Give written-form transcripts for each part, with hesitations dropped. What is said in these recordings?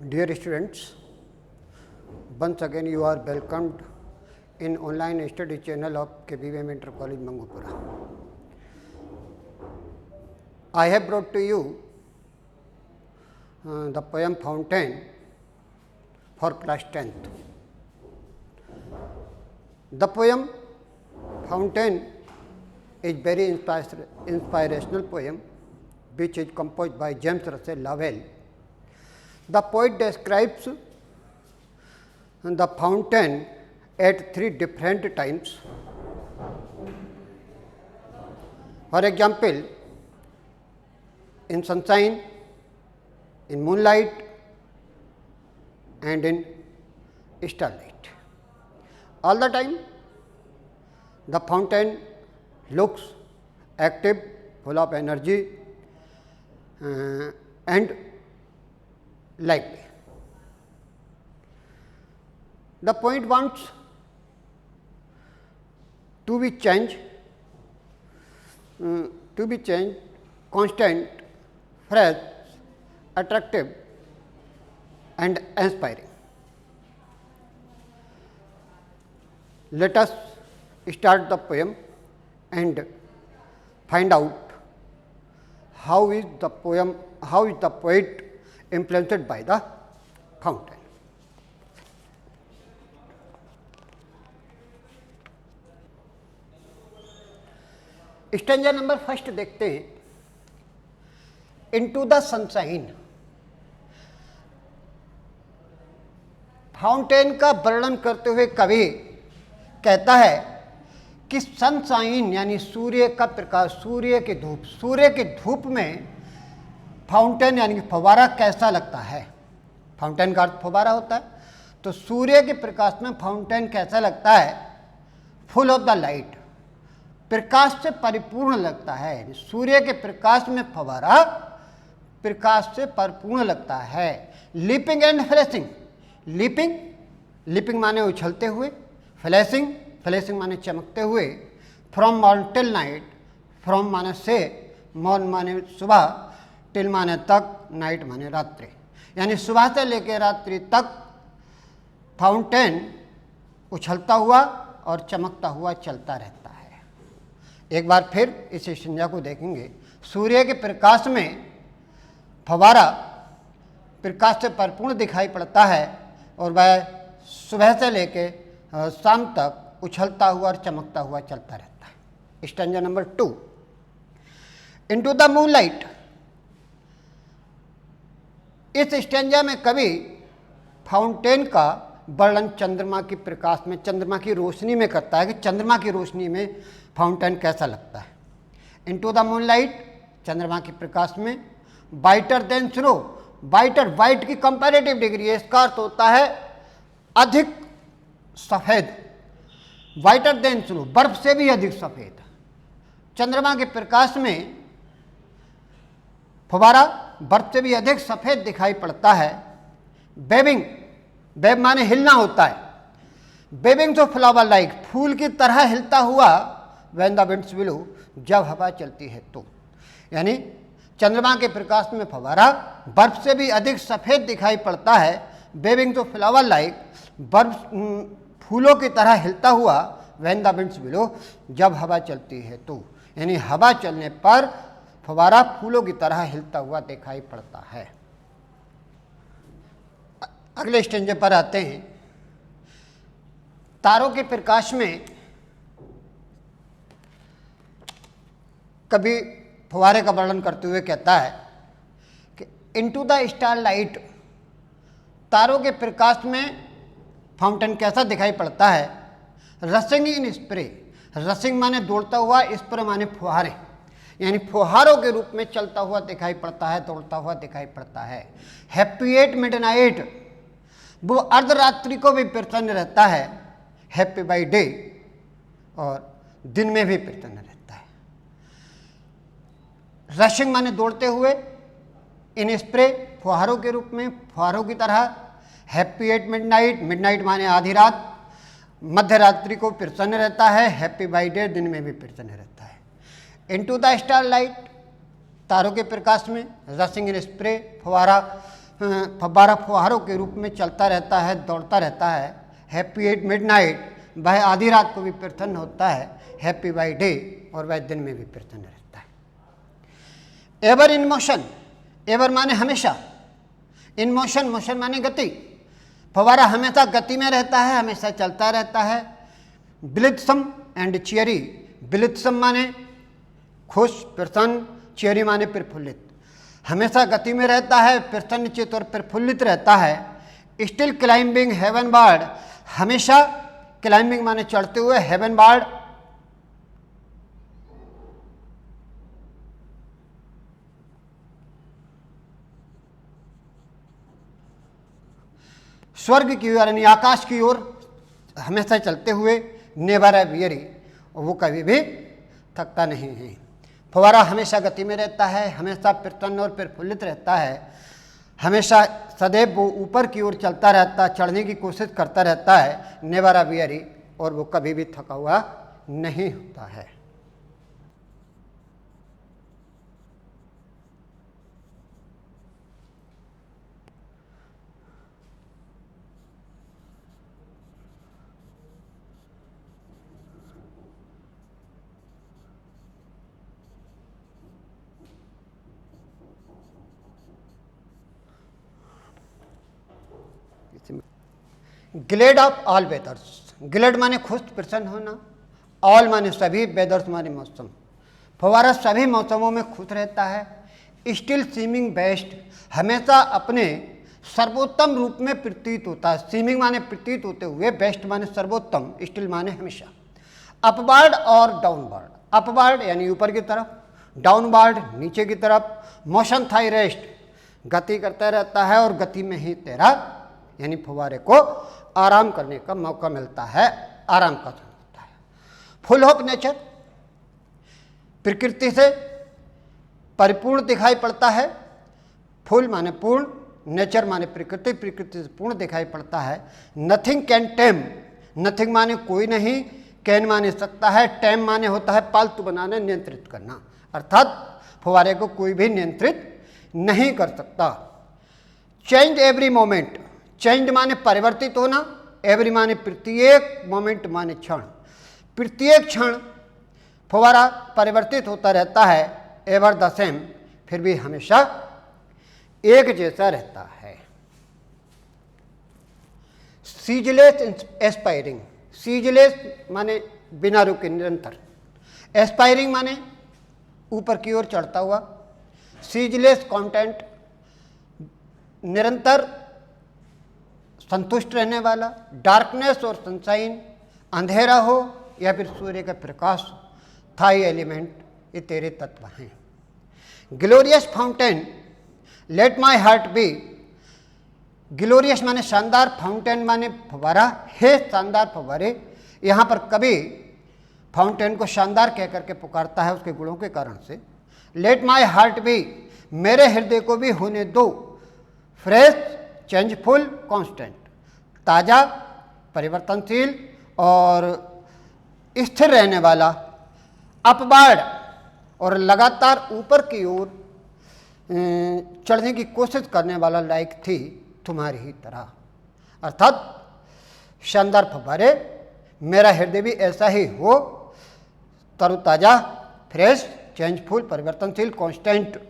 Dear students, once again you are welcomed in online study channel of KBVM Inter College Mangupura. I have brought to you the poem Fountain for class 10th. The poem Fountain is very inspirational poem which is composed by James Russell Lowell. The poet describes the fountain at three different times. For example, in sunshine, in moonlight, and in starlight. All the time, the fountain looks active, full of energy, and lively. The poet wants to be changed, constant, fresh, attractive, and inspiring. Let us start the poem and find out how is the poet influenced by the fountain. Stanza number first देखते हैं. Into the sunshine. Fountain का वर्णन करते हुए कवि कहता है कि सनशाइन यानी सूर्य का प्रकाश, सूर्य के धूप में फाउंटेन यानी कि फव्वारा कैसा लगता है. फाउंटेन का अर्थ फव्वारा होता है. तो सूर्य के प्रकाश में फाउंटेन कैसा लगता है. फुल ऑफ द लाइट, प्रकाश से परिपूर्ण लगता है. सूर्य के प्रकाश में फव्वारा प्रकाश से परिपूर्ण लगता है. Leaping and flashing. लीपिंग माने उछलते हुए, फ्लैशिंग माने चमकते हुए. From morn till night. From माने से, मॉर्न माने सुबह, टिल माने तक, नाइट माने रात्रि. यानी सुबह से लेकर रात्रि तक फाउंटेन उछलता हुआ और चमकता हुआ चलता रहता है. एक बार फिर इस संज्ञा को देखेंगे. सूर्य के प्रकाश में फव्वारा प्रकाश से परिपूर्ण दिखाई पड़ता है और वह सुबह से लेकर शाम तक उछलता हुआ और चमकता हुआ चलता रहता है. Stanza number 2. Into the moonlight. इस स्टैंजा में कवि फाउंटेन का वर्णन चंद्रमा के प्रकाश में, चंद्रमा की रोशनी में करता है कि चंद्रमा की रोशनी में फाउंटेन कैसा लगता है. इनटू द मूनलाइट, चंद्रमा के प्रकाश में. Whiter than snow. Whiter, white की कंपैरेटिव डिग्री है. इसका अर्थ होता है अधिक सफेद. वाइटर देन स्नो, बर्फ से भी अधिक सफेद. चंद्रमा के प्रकाश में फव्वारा बर्फ से भी अधिक सफेद दिखाई पड़ता है. वेबिंग, वेब माने हिलना होता है. वेबिंग तो फ्लावर लाइक, फूल की तरह हिलता हुआ. व्हेन द विंड्स ब्लो, जब हवा चलती है तो. यानी चंद्रमा के प्रकाश में फव्वारा बर्फ से भी अधिक सफेद दिखाई पड़ता है. वेबिंग तो फ्लावर लाइक, बर्फ फूलों की तरह हिलता हुआ. व्हेन द विंड्स ब्लो, जब हवा चलती है तो. यानी हवा चलने पर फव्वारा फूलों की तरह हिलता हुआ दिखाई पड़ता है. अगले स्टेंजे पर आते हैं. तारों के प्रकाश में कभी फव्वारे का वर्णन करते हुए कहता है कि इनटू द स्टार लाइट. तारों के प्रकाश में फाउंटेन कैसा दिखाई पड़ता है. रसिंग इन स्प्रे. रसिंग माने दौड़ता हुआ, स्प्रे माने फुहारे, यानी फुहारों के रूप में चलता हुआ दिखाई पड़ता है, दौड़ता हुआ दिखाई पड़ता है. Happy at midnight. वो अर्धरात्रि को भी प्रसन्न रहता है. हैप्पी बाई डे, और दिन में भी प्रसन्न रहता है. रशिंग माने दौड़ते हुए, इन स्प्रे फुहारों के रूप में, फुहारों की तरह. Happy at midnight. मिडनाइट माने आधी रात, मध्य रात्रि को प्रसन्न रहता है. हैप्पी बाई डे, दिन में भी प्रसन्न रहता है. इनटू द स्टार लाइट, तारों के प्रकाश में, रसिंग इन स्प्रे, फवारा फव्वारा फुहारों के रूप में चलता रहता है, दौड़ता रहता है। हैप्पी एट मिडनाइट, वह आधी रात को भी प्रसन्न होता है। हैप्पी बाय डे, और वह दिन में भी प्रसन्न रहता है। एवर इन मोशन, एवर माने हमेशा, इन मोशन, मोशन माने गति। फव्वारा हमेशा गति में रहता है, हमेशा चलता रहता है। ब्लिथसम एंड चियरी, ब्लिथसम माने खुश, प्रसन्न, चियरी माने प्रफुल्लित। हमेशा गति में रहता है, प्रसन्नचित और प्रफुल्लित रहता है। स्टिल क्लाइंबिंग हेवनवार्ड, हमेशा क्लाइंबिंग माने चढ़ते हुए, हेवनवार्ड स्वर्ग की ओर यानी आकाश की ओर हमेशा चलते हुए। नेवर ए वियरी, वो कभी भी थकता नहीं है। फव्वारा हमेशा गति में रहता है, हमेशा प्रसन्न और प्रफुल्लित रहता है। हमेशा सदैव वो ऊपर की ओर चलता रहता, चढ़ने की कोशिश करता रहता है। नेवर ए वियरी, और वो कभी भी थका हुआ नहीं होता है। Glad of all weathers, glad माने खुश प्रसन्न होना, ऑल माने सभी, वेदर्स माने मौसम। फव्वारा सभी मौसमों में खुश रहता है। स्टिल सीमिंग बेस्ट, हमेशा अपने सर्वोत्तम रूप में प्रतीत होता है। सीमिंग माने प्रतीत होते हुए, बेस्ट माने सर्वोत्तम, स्टिल माने हमेशा। अपवार्ड और डाउनवार्ड, अपवार्ड यानी ऊपर की तरफ, डाउनवार्ड नीचे की तरफ। मोशन थाई रेस्ट, गति करता रहता है और गति में ही तेरा यानी फव्वारे को आराम करने का मौका मिलता है, आराम का समय होता है। फुल ऑफ नेचर, प्रकृति से परिपूर्ण दिखाई पड़ता है। फुल माने पूर्ण, नेचर माने प्रकृति, प्रकृति से पूर्ण दिखाई पड़ता है। नथिंग कैन टेम, नथिंग माने कोई नहीं, कैन माने सकता है, टेम माने होता है पालतू बनाना, नियंत्रित करना, अर्थात फव्वारे को कोई भी नियंत्रित नहीं कर सकता। चेंज एवरी मोमेंट, चेंज माने परिवर्तित होना, एवरी माने प्रत्येक, मोमेंट माने क्षण। प्रत्येक क्षण फव्वारा परिवर्तित होता रहता है। एवर द सेम, फिर भी हमेशा एक जैसा रहता है। सीजलेस एस्पायरिंग, सीजलेस माने बिना रुके, निरंतर। एस्पायरिंग माने ऊपर की ओर चढ़ता हुआ। सीजलेस कॉन्टेंट, निरंतर संतुष्ट रहने वाला। डार्कनेस और सनशाइन, अंधेरा हो या फिर सूर्य का प्रकाश, थाई एलिमेंट, ये तेरे तत्व हैं। Glorious fountain, let my heart be, glorious माने शानदार, फाउंटेन माने फव्वारा, हे शानदार फव्वारे। यहाँ पर कभी फाउंटेन को शानदार कह करके पुकारता है उसके गुणों के कारण से। लेट माई हार्ट बी, मेरे हृदय को भी होने दो, फ्रेश, चेंजफुल, कांस्टेंट, ताज़ा, परिवर्तनशील और स्थिर रहने वाला। अपवार्ड, और लगातार ऊपर की ओर चढ़ने की कोशिश करने वाला, लाइक थी तुम्हारी ही तरह, अर्थात शानदार फव्वारे, मेरा हृदय भी ऐसा ही हो, तरोताज़ा, फ्रेश, चेंजफुल, परिवर्तनशील, कांस्टेंट,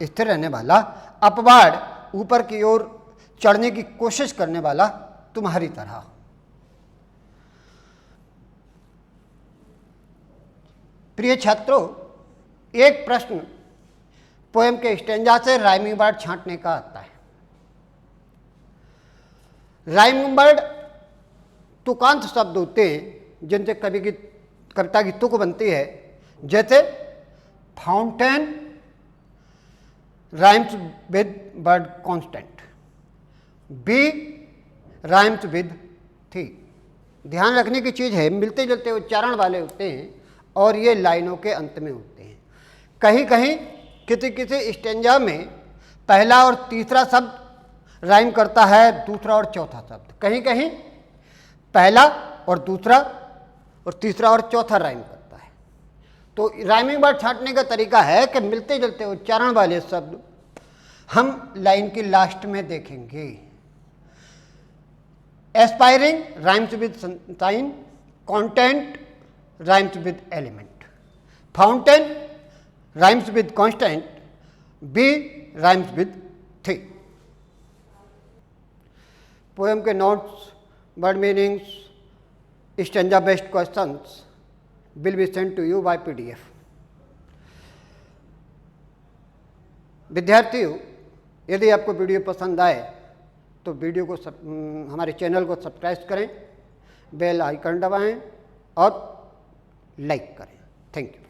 स्थिर रहने वाला। अपवार्ड, ऊपर की ओर चढ़ने की कोशिश करने वाला, तुम्हारी तरह। प्रिय छात्रों, एक प्रश्न पोएम के स्टेंजा से राइमिंग वर्ड छांटने का आता है। राइमिंग वर्ड तुकांत शब्द होते हैं जिनसे कवि की कविता की तुक बनती है, जैसे fountain rhymes with word constant, be rhymes with thee. ध्यान रखने की चीज़ है, मिलते जुलते उच्चारण वाले होते हैं और ये लाइनों के अंत में होते हैं। कहीं कहीं किसी किसी स्टेंजा में पहला और तीसरा शब्द राइम करता है, दूसरा और चौथा शब्द। कहीं कहीं पहला और दूसरा और तीसरा और चौथा राइम करता है। तो राइमिंग वर्ड छांटने का तरीका है कि मिलते जुलते उच्चारण वाले शब्द हम लाइन की लास्ट में देखेंगे। Aspiring rhymes with sign, content rhymes with element, fountain rhymes with constant, be rhymes with thee. Poem के notes, word meanings, stanza based questions will be sent to you by PDF। विद्यार्थियों, यदि आपको video पसंद आए तो video को हमारे channel को सब्सक्राइब करें, बेल आइकन दबाएं और लाइक करें। Thank you.